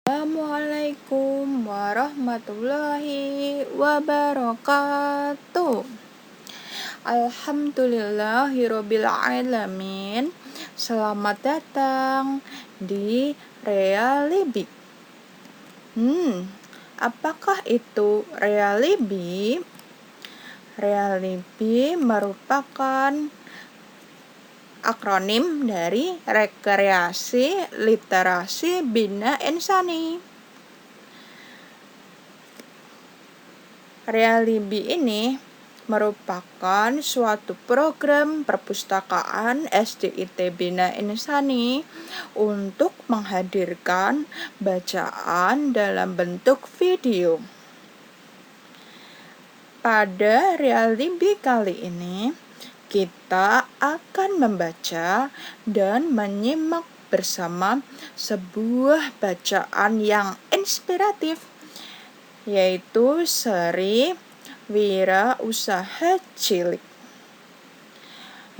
Assalamualaikum warahmatullahi wabarakatuh. Alhamdulillahirabbil alamin. Selamat datang di Realibi. Apakah itu Realibi? Realibi merupakan akronim dari Rekreasi Literasi Bina Insani. Realibi ini merupakan suatu program perpustakaan SDIT Bina Insani untuk menghadirkan bacaan dalam bentuk video. Pada Realibi kali ini, kita akan membaca dan menyimak bersama sebuah bacaan yang inspiratif, yaitu seri Wira Usaha Cilik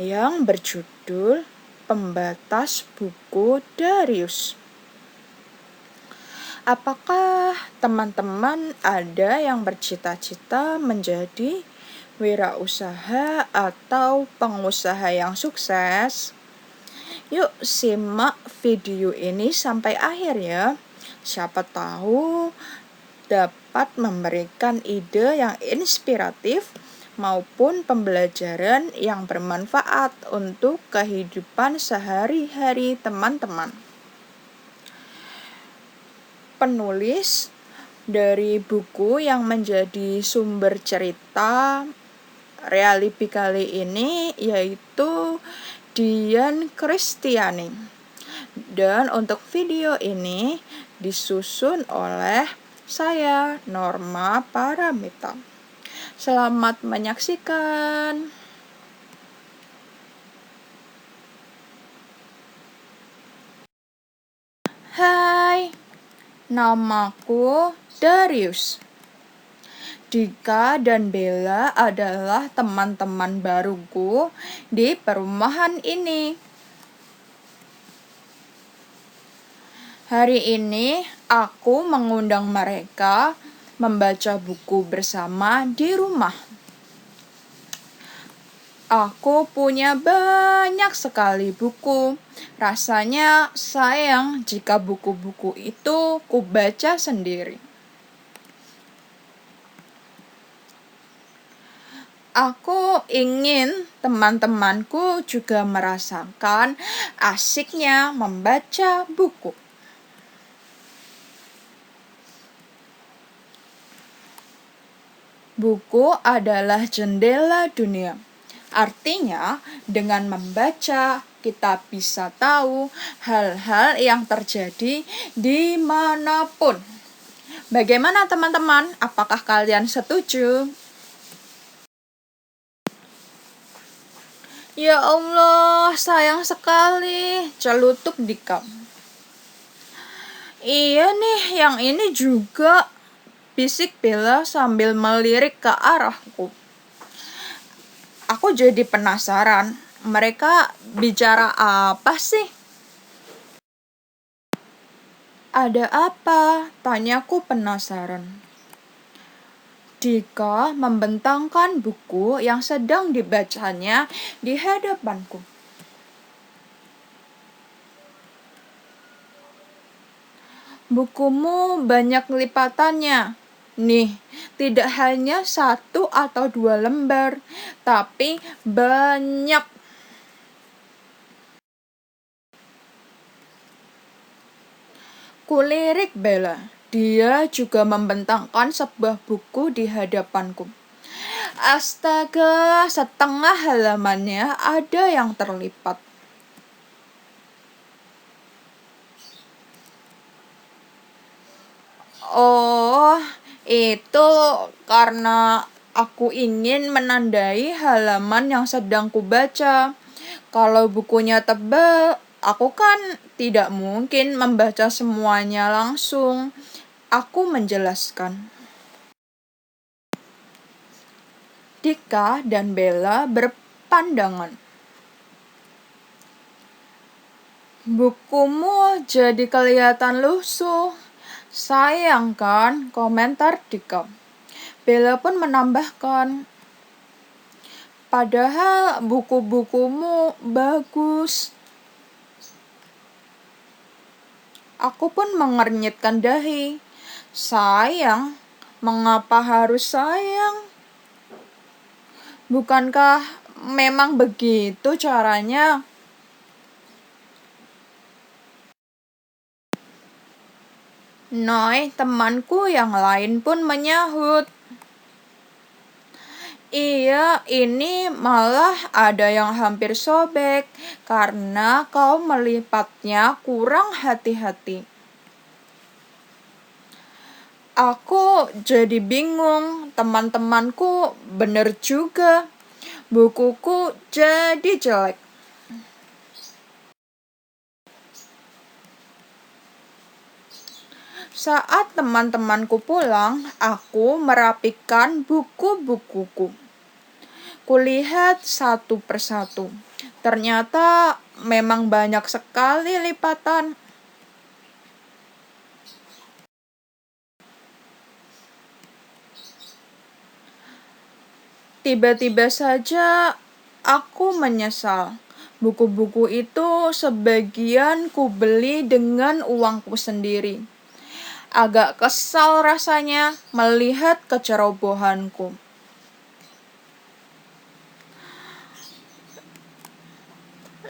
yang berjudul Pembatas Buku Darius. Apakah teman-teman ada yang bercita-cita menjadi wirausaha atau pengusaha yang sukses? Yuk simak video ini sampai akhir ya. Siapa tahu dapat memberikan ide yang inspiratif maupun pembelajaran yang bermanfaat untuk kehidupan sehari-hari teman-teman. Penulis dari buku yang menjadi sumber cerita Realibi kali ini yaitu Dian Kristiani. Dan untuk video ini disusun oleh saya, Norma Paramita. Selamat menyaksikan. Hai, namaku Darius. Dika dan Bella adalah teman-teman baruku di perumahan ini. Hari ini aku mengundang mereka membaca buku bersama di rumah. Aku punya banyak sekali buku. Rasanya sayang jika buku-buku itu kubaca sendiri. Aku ingin teman-temanku juga merasakan asiknya membaca buku. Buku adalah jendela dunia. Artinya, dengan membaca, kita bisa tahu hal-hal yang terjadi dimanapun. Bagaimana teman-teman? Apakah kalian setuju? Ya Allah, sayang sekali. Celutuk Dika. Iya nih, yang ini juga, bisik Bella sambil melirik ke arahku. Aku jadi penasaran, mereka bicara apa sih? Ada apa? Tanyaku penasaran. Dika membentangkan buku yang sedang dibacanya di hadapanku. Bukumu banyak lipatannya. Nih, tidak hanya 1 atau 2 lembar, tapi banyak. Kulirik Bella. Dia juga membentangkan sebuah buku di hadapanku. Astaga, setengah halamannya ada yang terlipat. Oh, itu karena aku ingin menandai halaman yang sedang kubaca. Kalau bukunya tebal, aku kan tidak mungkin membaca semuanya langsung. Aku menjelaskan. Dika dan Bella berpandangan. Bukumu jadi kelihatan lusuh. Sayang kan, komentar Dika. Bella pun menambahkan, padahal buku-bukumu bagus. Aku pun mengernyitkan dahi. Sayang? Mengapa harus sayang? Bukankah memang begitu caranya? Noi, temanku yang lain pun menyahut. Iya, ini malah ada yang hampir sobek karena kau melipatnya kurang hati-hati. Aku jadi bingung, teman-temanku bener juga. Bukuku jadi jelek. Saat teman-temanku pulang, aku merapikan buku-bukuku. Kulihat satu persatu. Ternyata memang banyak sekali lipatan. Tiba-tiba saja aku menyesal. Buku-buku itu sebagian kubeli dengan uangku sendiri. Agak kesal rasanya melihat kecerobohanku.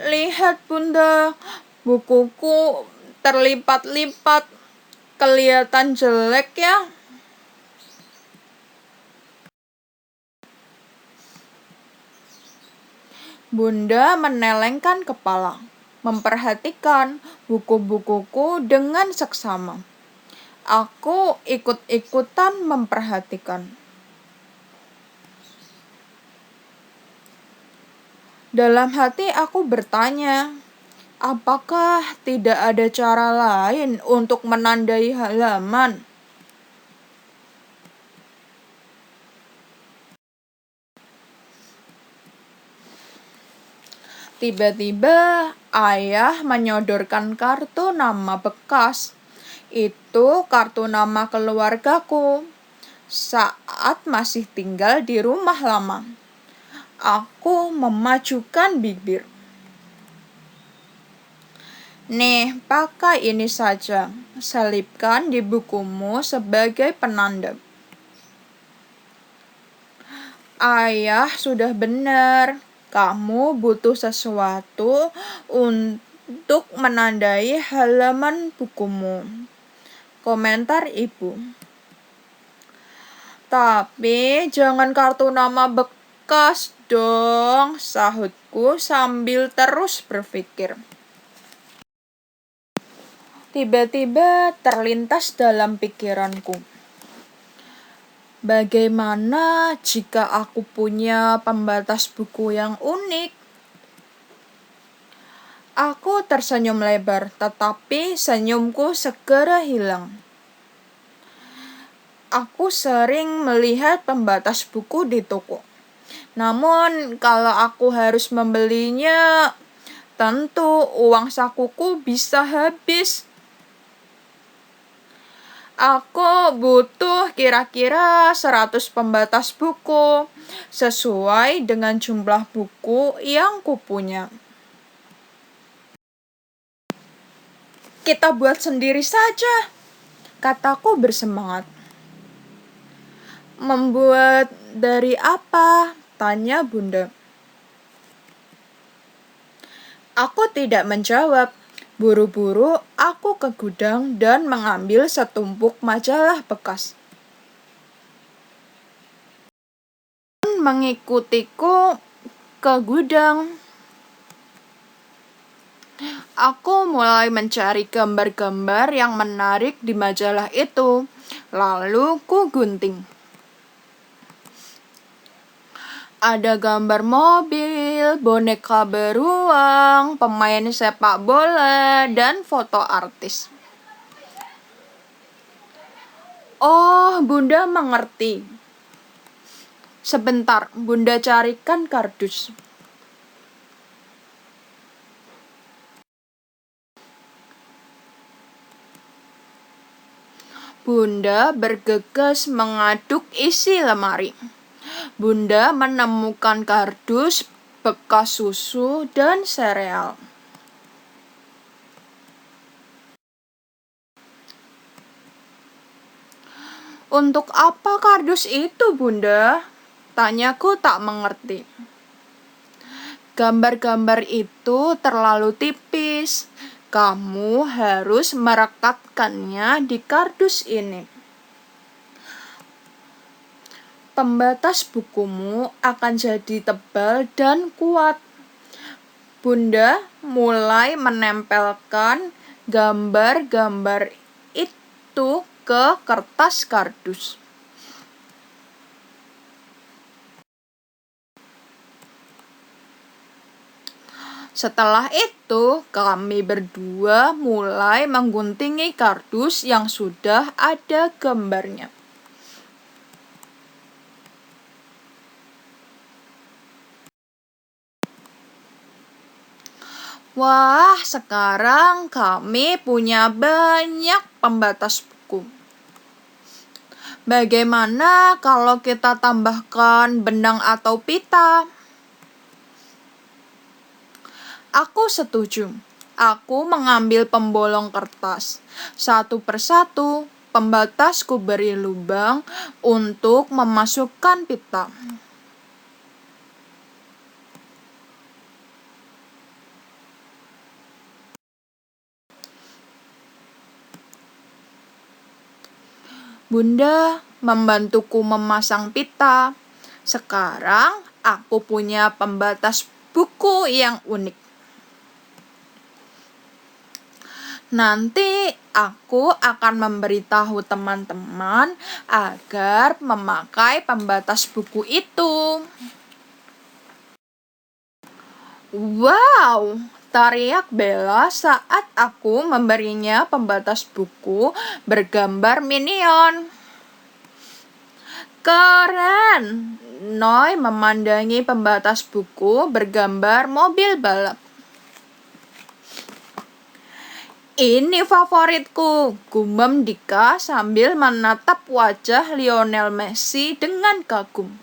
Lihat Bunda, bukuku terlipat-lipat, kelihatan jelek ya. Bunda menelengkan kepala, memperhatikan buku-bukuku dengan seksama. Aku ikut-ikutan memperhatikan. Dalam hati aku bertanya, apakah tidak ada cara lain untuk menandai halaman? Tiba-tiba ayah menyodorkan kartu nama bekas. Itu kartu nama keluargaku saat masih tinggal di rumah lama. Aku memajukan bibir. Nih, pakai ini saja. Selipkan di bukumu sebagai penanda. Ayah sudah benar. Kamu butuh sesuatu untuk menandai halaman bukumu. Komentar ibu. Tapi jangan kartu nama bekas dong, sahutku sambil terus berpikir. Tiba-tiba terlintas dalam pikiranku. Bagaimana jika aku punya pembatas buku yang unik? Aku tersenyum lebar, tetapi senyumku segera hilang. Aku sering melihat pembatas buku di toko. Namun kalau aku harus membelinya, tentu uang sakuku bisa habis. Aku butuh kira-kira 100 pembatas buku, sesuai dengan jumlah buku yang kupunya. Kita buat sendiri saja, kataku bersemangat. Membuat dari apa? Tanya Bunda. Aku tidak menjawab. Buru-buru aku ke gudang dan mengambil setumpuk majalah bekas. Mengikutiku ke gudang. Aku mulai mencari gambar-gambar yang menarik di majalah itu. Lalu ku gunting. Ada gambar mobil, boneka beruang, pemain sepak bola, dan foto artis. Oh, Bunda mengerti. Sebentar, Bunda carikan kardus. Bunda bergegas mengaduk isi lemari. Bunda menemukan kardus, bekas susu, dan sereal. "Untuk apa kardus itu, Bunda?" Tanyaku tak mengerti. "Gambar-gambar itu terlalu tipis. Kamu harus merekatkannya di kardus ini. Pembatas bukumu akan jadi tebal dan kuat." Bunda mulai menempelkan gambar-gambar itu ke kertas kardus. Setelah itu, kami berdua mulai mengguntingi kardus yang sudah ada gambarnya. Wah, sekarang kami punya banyak pembatas buku. Bagaimana kalau kita tambahkan benang atau pita? Aku setuju. Aku mengambil pembolong kertas. Satu persatu, pembatasku beri lubang untuk memasukkan pita. Bunda membantuku memasang pita. Sekarang aku punya pembatas buku yang unik. Nanti aku akan memberitahu teman-teman agar memakai pembatas buku itu. Wow! Teriak Bella saat aku memberinya pembatas buku bergambar minion. Keren! Noi memandangi pembatas buku bergambar mobil balap. "Ini favoritku," gumam Dika sambil menatap wajah Lionel Messi dengan kagum.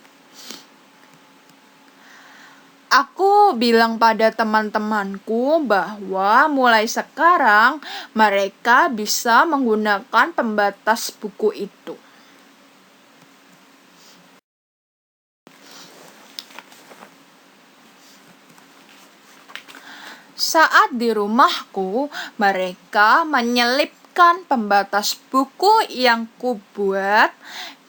Aku bilang pada teman-temanku bahwa mulai sekarang mereka bisa menggunakan pembatas buku itu. Saat di rumahku, mereka menyelipkan pembatas buku yang kubuat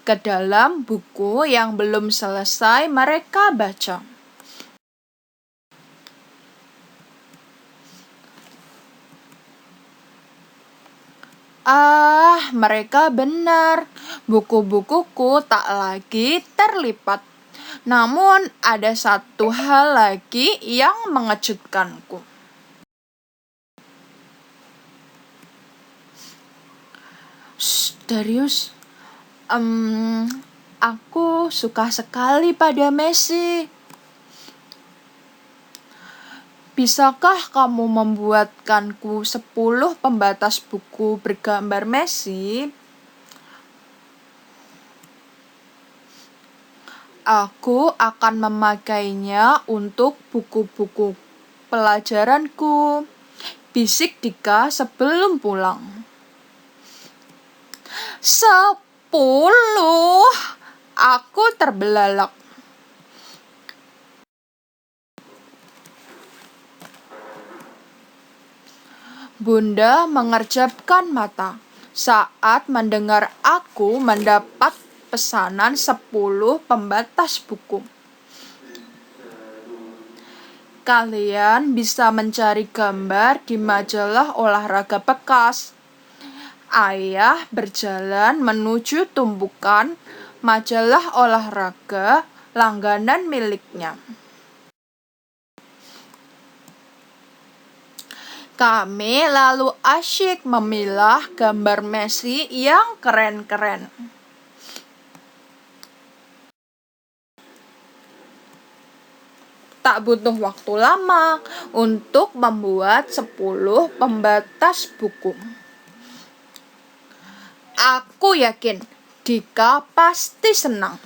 ke dalam buku yang belum selesai mereka baca. Mereka benar. Buku-bukuku tak lagi terlipat. Namun ada satu hal lagi yang mengejutkanku. Darius, aku suka sekali pada Messi. Bisakah kamu membuatkanku 10 pembatas buku bergambar Messi? Aku akan memakainya untuk buku-buku pelajaranku, bisik Dika sebelum pulang. 10! Aku terbelalak. Bunda mengerjapkan mata saat mendengar aku mendapat pesanan 10 pembatas buku. Kalian bisa mencari gambar di majalah olahraga bekas. Ayah berjalan menuju tumpukan majalah olahraga langganan miliknya. Kami lalu asyik memilah gambar Messi yang keren-keren. Tak butuh waktu lama untuk membuat 10 pembatas buku. Aku yakin Dika pasti senang.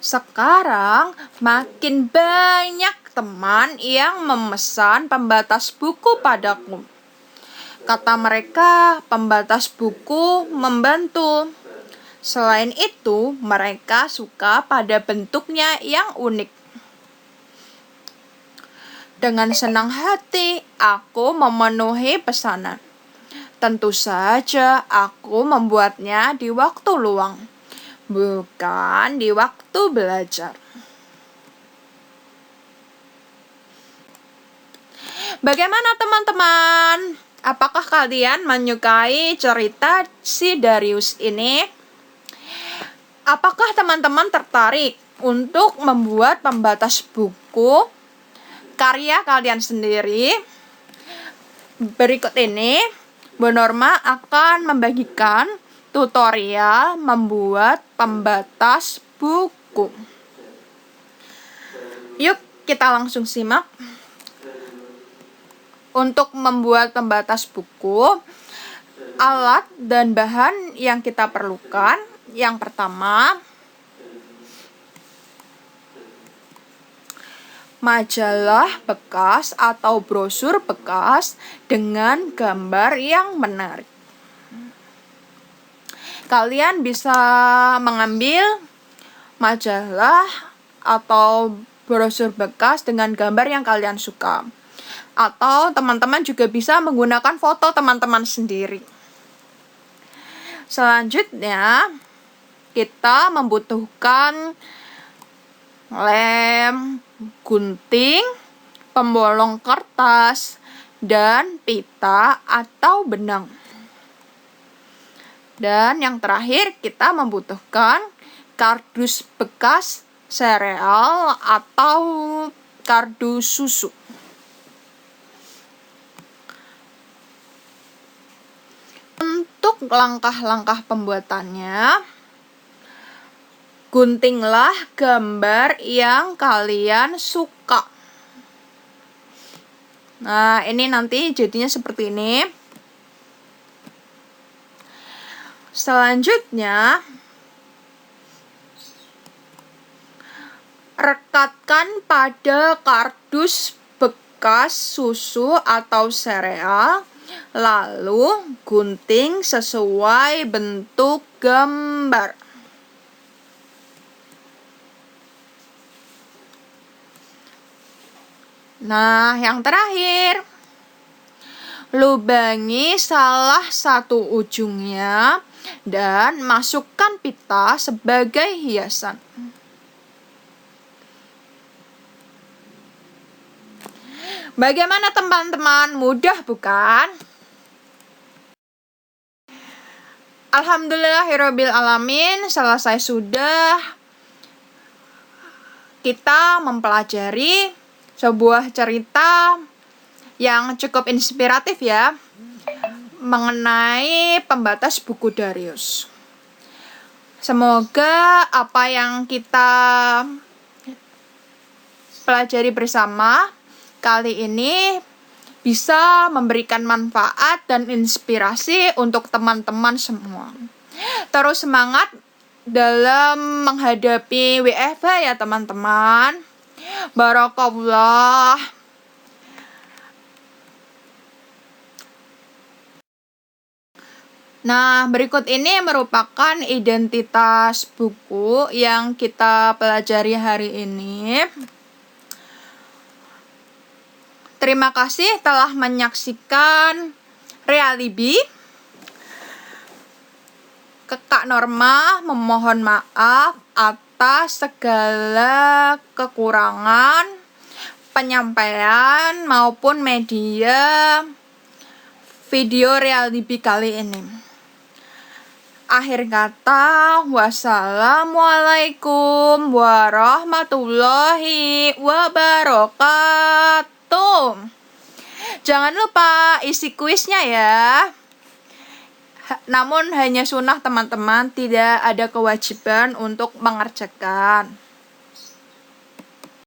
Sekarang makin banyak teman yang memesan pembatas buku padaku. Kata mereka, pembatas buku membantu. Selain itu, mereka suka pada bentuknya yang unik. Dengan senang hati, aku memenuhi pesanan. Tentu saja, aku membuatnya di waktu luang, bukan di waktu belajar. Bagaimana teman-teman? Apakah kalian menyukai cerita si Darius ini? Apakah teman-teman tertarik untuk membuat pembatas buku karya kalian sendiri? Berikut ini Bu Norma akan membagikan tutorial membuat pembatas buku. Yuk kita langsung simak. Untuk membuat pembatas buku, alat dan bahan yang kita perlukan. Yang pertama, majalah bekas atau brosur bekas dengan gambar yang menarik. Kalian bisa mengambil majalah atau brosur bekas dengan gambar yang kalian suka. Atau teman-teman juga bisa menggunakan foto teman-teman sendiri. Selanjutnya, kita membutuhkan lem, gunting, pembolong kertas, dan pita atau benang. Dan yang terakhir, kita membutuhkan kardus bekas sereal atau kardus susu. Untuk langkah-langkah pembuatannya, guntinglah gambar yang kalian suka. Nah, ini nanti jadinya seperti ini. Selanjutnya, rekatkan pada kardus bekas susu atau sereal. Lalu gunting sesuai bentuk gambar. Nah, yang terakhir, lubangi salah satu ujungnya dan masukkan pita sebagai hiasan. Bagaimana teman-teman? Mudah bukan? Alhamdulillahirabbil alamin, selesai sudah. Kita mempelajari sebuah cerita yang cukup inspiratif ya, mengenai pembatas buku Darius. Semoga apa yang kita pelajari bersama kali ini bisa memberikan manfaat dan inspirasi untuk teman-teman semua. Terus semangat dalam menghadapi WFH ya teman-teman. Barakallah. Nah, berikut ini merupakan identitas buku yang kita pelajari hari ini. Terima kasih telah menyaksikan Realibi. Kak Norma memohon maaf atas segala kekurangan penyampaian maupun media video Realibi kali ini. Akhir kata, wassalamualaikum warahmatullahi wabarakatuh. Jangan lupa isi kuisnya ya. Namun hanya sunnah teman-teman, tidak ada kewajiban untuk mengerjakan.